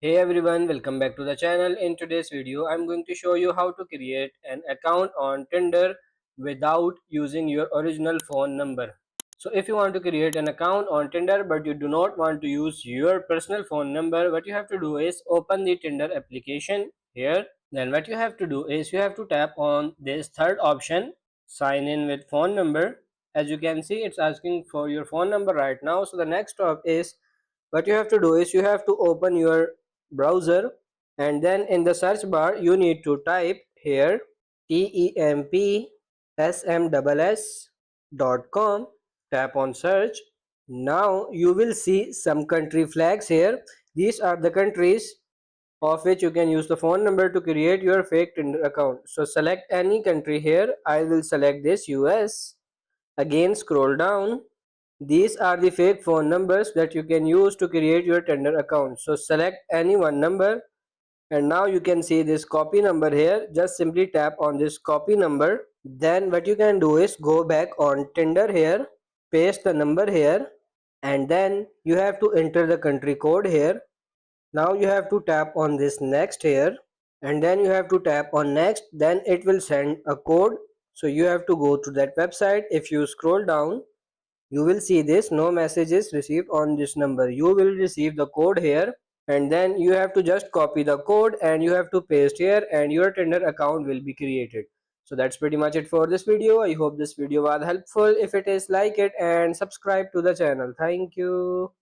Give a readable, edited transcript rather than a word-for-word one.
Hey everyone, welcome back to the channel. In today's video, I'm going to show you how to create an account on Tinder without using your original phone number. So if you want to create an account on Tinder but you do not want to use your personal phone number, what you have to do is open the Tinder application here. Then what you have to do is you have to tap on this third option, sign in with phone number. As you can see, it's asking for your phone number right now. So the next step is what you have to do is you have to open your browser, and then in the search bar you need to type here tempsms.com. Tap on search. Now you will see some country flags here. These are the countries of which you can use the phone number to create your fake Tinder account. So select any country here. I will select this US. Again scroll down. These are the fake phone numbers that you can use to create your Tinder account. So select any one number, and now you can see this copy number here. Just simply tap on this copy number. Then what you can do is go back on Tinder here, paste the number here, and then you have to enter the country code here. Now you have to tap on this next here, and then you have to tap on next. Then it will send a code. So you have to go to that website. If you scroll down, you will see this no messages received on this number. You will receive the code here, and then you have to just copy the code and you have to paste here, and your Tinder account will be created. So that's pretty much it for this video. I hope this video was helpful. If it is, like it and subscribe to the channel. Thank you.